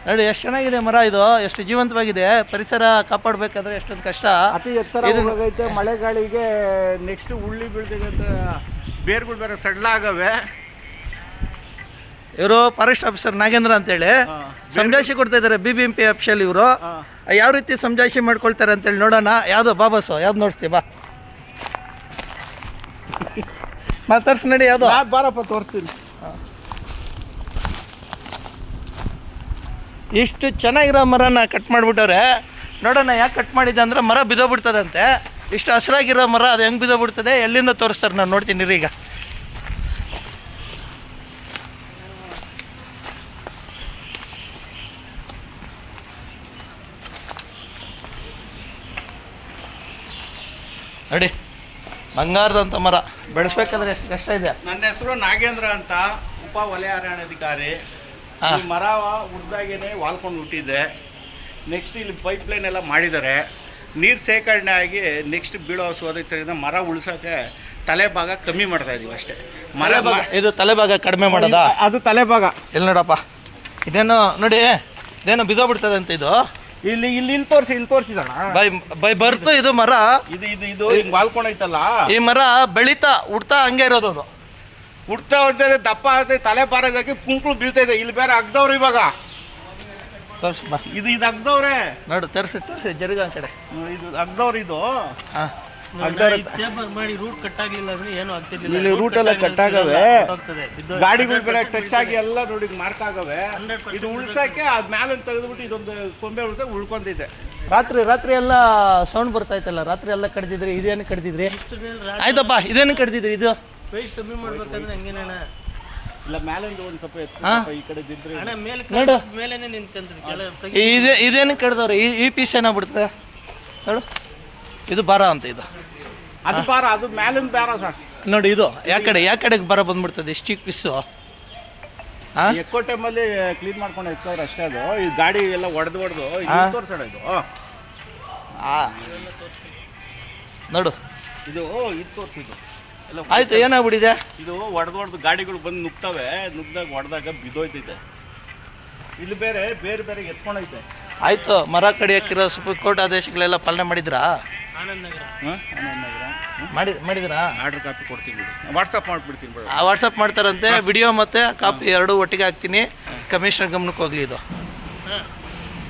ನೋಡಿ ಎಷ್ಟು ಚೆನ್ನಾಗಿದೆ ಮರ ಇದು, ಎಷ್ಟು ಜೀವಂತವಾಗಿದೆ. ಪರಿಸರ ಕಾಪಾಡಬೇಕಾದ್ರೆ ಎಷ್ಟೊಂದು ಕಷ್ಟ. ಅತಿ ಎತ್ತರ ಹೋಗೈತೆ, ಮಳೆಗಾಳಿಗೆ ನೆಕ್ಸ್ಟ್ ಉಳ್ಳಿ ಬೀಳ್ತಿದೆ ಅಂತ ಬೇರ್ಗಳು ಬೇರೆ ಸಡ್ಲಾಗವೆ. ಇವರು ಫಾರೆಸ್ಟ್ ಆಫೀಸರ್ ನಾಗೇಂದ್ರ ಅಂತೇಳಿ ಸಮಜಾಯಿಷಿ ಕೊಡ್ತಾ ಇದ್ದಾರೆ BBMP ಆಫೀಸಲ್ಲಿ. ಇವರು ಯಾವ ರೀತಿ ಸಮಜಾಯಿಷಿ ಮಾಡ್ಕೊಳ್ತಾರೆ ಅಂತೇಳಿ ನೋಡೋಣ. ಯಾವುದು ಬಾಬಸ್ಸು ಯಾವ್ದು ನೋಡ್ತೀವಿ ಬಾ ಮಾತಾಡ್ಸಿ ನಡಿ. ಯಾವುದು ಬಾರಪ್ಪ ತೋರಿಸ್ತೀನಿ. ಇಷ್ಟು ಚೆನ್ನಾಗಿರೋ ಮರನ ಕಟ್ ಮಾಡಿಬಿಟ್ಟವ್ರೆ. ನೋಡೋಣ ಯಾಕೆ ಕಟ್ ಮಾಡಿದ್ದೆ ಅಂದರೆ ಮರ ಬಿದ್ದೋಗ್ಬಿಡ್ತದಂತೆ. ಇಷ್ಟು ಹಸಿರಾಗಿರೋ ಮರ ಅದು ಹೆಂಗೆ ಬಿದ್ದೋಗ್ಬಿಡ್ತದೆ, ಎಲ್ಲಿಂದ ತೋರಿಸ್ತಾರೆ ನಾನು ನೋಡ್ತೀನಿ ರೀ. ಈಗ ನೋಡಿ, ಬಂಗಾರದಂಥ ಮರ ಬೆಳೆಸ್ಬೇಕಾದ್ರೆ ಎಷ್ಟು ಕಷ್ಟ ಇದೆ. ನನ್ನ ಹೆಸರು ನಾಗೇಂದ್ರ ಅಂತ, ಉಪ ವಲಯ ಅರಣ್ಯಾಧಿಕಾರಿ. ಈ ಮರ ಉಡ್ದಾಗೇನೆ ವಾಲ್ಕೊಂಡು ಹುಟ್ಟಿದೆ. ನೆಕ್ಸ್ಟ್ ಇಲ್ಲಿ ಪೈಪ್ ಲೈನ್ ಎಲ್ಲ ಮಾಡಿದ್ದಾರೆ. ನೀರು ಶೇಖರಣೆ ಆಗಿ ನೆಕ್ಸ್ಟ್ ಬೀಳೋ ಸೋದರಿಂದ ಮರ ಉಳ್ಸೋಕ್ಕೆ ತಲೆಭಾಗ ಕಮ್ಮಿ ಮಾಡ್ತಾ ಇದೀವಿ ಅಷ್ಟೇ. ಇದು ತಲೆಭಾಗ ಕಡಿಮೆ ಮಾಡೋದಾ? ಅದು ತಲೆಭಾಗ. ಇಲ್ಲಿ ನೋಡಪ್ಪ, ಇದೇನೋ ನೋಡಿ, ಇದೇನೋ ಬಿದ್ದೋಗ್ಬಿಡ್ತದಂತೆ ಇದು. ಇಲ್ಲಿ ಇಲ್ಲಿ ಇಲ್ಲಿ ತೋರಿಸಿದಣ ಬೈ ಬರ್ತು ಇದು ಮರ. ಇದು ಹಿಂಗೆ ವಾಲ್ಕೊಂಡೈತಲ್ಲ, ಈ ಮರ ಬೆಳೀತಾ ಉಡ್ತಾ ಹಂಗೆ ಇರೋದು. ಅದು ಉಡ್ತಾ ಹೊಡ್ತದೆ, ದಪ್ಪ ಆಗುತ್ತೆ, ತಲೆ ಬಾರದಾಕಿ ಕುಂಕುಳು ಬೀಳ್ತಾ ಇದೆ. ಇಲ್ಲಿ ಬೇರೆ ಅಗ್ದವ್ರು ಇವಾಗ ತೋರಿಸಿ ಬಾ. ಇದು ಅಗ್ದವ್ರೆ ನೋಡು, ತರಿಸಿ ಜರುಗ ಕಡೆ ಇದು ಅಗ್ದವ್ರು. ಇದು ಮಾಡಿ ರೂಟ್ ಕಟ್ ಆಗ್ಲಿಲ್ಲ ಅಂದ್ರೆ ಏನು ಆಗ್ತಿರ್ಲಿಲ್ಲ. ಇಲ್ಲಿ ರೂಟ್ ಎಲ್ಲ ಕಟ್ ಆಗವೆ, ಗಾಡಿಗಳು ಬೇರೆ ಟಚ್ ಆಗಿ ಎಲ್ಲ ನೋಡಿ ಮಾರ್ಕ್ ಆಗವೆ. ಇದು ಉಳ್ಸಕ್ಕೆ ಅದ್ ಮೇಲೆ ತೆಗೆದ್ಬಿಟ್ಟು ಇದೊಂದು ಕೊಂಬೆ ಉಳ್ತಾ ಉಳ್ಕೊಂತಿದೆ. ರಾತ್ರಿ ಎಲ್ಲ ಸೌಂಡ್ ಬರ್ತಾ ಇತ್ತಲ್ಲ, ರಾತ್ರಿ ಎಲ್ಲ ಕಡ್ದಿದ್ರಿ. ಇದೇನು ಕಡ್ದಿದ್ರಿ? ಆಯ್ತಪ್ಪ, ಇದೇನು ಕಡ್ದಿದ್ರಿ? ಇದು ವೆಯ್ಟ್ ಕಮ್ಮಿ ಮಾಡ್ಬೇಕಂದ್ರೆ ಹಂಗೇನಣ್ಣ. ಇಲ್ಲ ಮೇಲಿಂದ ಒಂದು ಸ್ವಲ್ಪ ಈ ಕಡೆ ಇದ್ರೆ ಅಣ್ಣ ಮೇಲೆ ನೋಡು, ಮೇಲೇನೆ ನಿಂತ್ಕೊಂಡ್ರಿ. ಇದೇನು ಕಡ್ದವ್ರಿ? ಈ ಪೀಸ್ ಏನಾಗ್ಬಿಡ್ತದೆ ನೋಡು. ಇದು ಬಾರ ಅಂತ, ಇದು ಅದು ಬಾರ, ಅದು ಮೇಲಿಂದ ಬಾರ ಸರ್. ನೋಡಿ, ಇದು ಯಾಕಡೆಗೆ ಬರ ಬಂದ್ಬಿಡ್ತದೆ ಇಷ್ಟು ಚಿಕ್ಕ ಪೀಸು. ಎಕ್ಕೋ ಟೈಮಲ್ಲಿ ಕ್ಲೀನ್ ಮಾಡ್ಕೊಂಡು ಎಕ್ಕವ್ರು ಅಷ್ಟೇ. ಅದು ಈ ಗಾಡಿ ಎಲ್ಲ ಹೊಡೆದು ತೋರ್ಸೋಣ. ಇದು ನೋಡು, ಇದು ತೋರಿಸಿದ್ದು ಎಲ್ಲ ಆಯ್ತು. ಏನಾಗ್ಬಿಟ್ಟಿದೆ? ಇದು ಹೊಡೆದು ಗಾಡಿಗಳು ಬಂದು ನುಗ್ತವೆ. ನುಗ್ದಾಗ ಹೊಡೆದಾಗ ಬಿದ್ದೋಯ್ತೈತೆ. ಇಲ್ಲಿ ಬೇರೆ ಎತ್ಕೊಂಡೈತೆ. ಆಯ್ತು, ಮರ ಕಡಿಯಕ್ಕಿರೋ ಸುಪ್ರೀಂ ಕೋರ್ಟ್ ಆದೇಶಗಳೆಲ್ಲ ಪಾಲನೆ ಮಾಡಿದ್ರಾ? ಆನಂದ್ ನಗರ ಮಾಡಿದ್ರಾ? ಆರ್ಡರ್ ಕಾಪಿ ಕೊಡ್ತೀನಿ, ವಾಟ್ಸಪ್ ಮಾಡಿಬಿಡ್ತೀನಿ. ವಾಟ್ಸಪ್ ಮಾಡ್ತಾರಂತೆ. ವಿಡಿಯೋ ಮತ್ತು ಕಾಪಿ ಎರಡೂ ಒಟ್ಟಿಗೆ ಹಾಕ್ತೀನಿ. ಕಮಿಷನರ್ ಗಮನಕ್ಕೆ ಹೋಗ್ಲಿ ಇದು.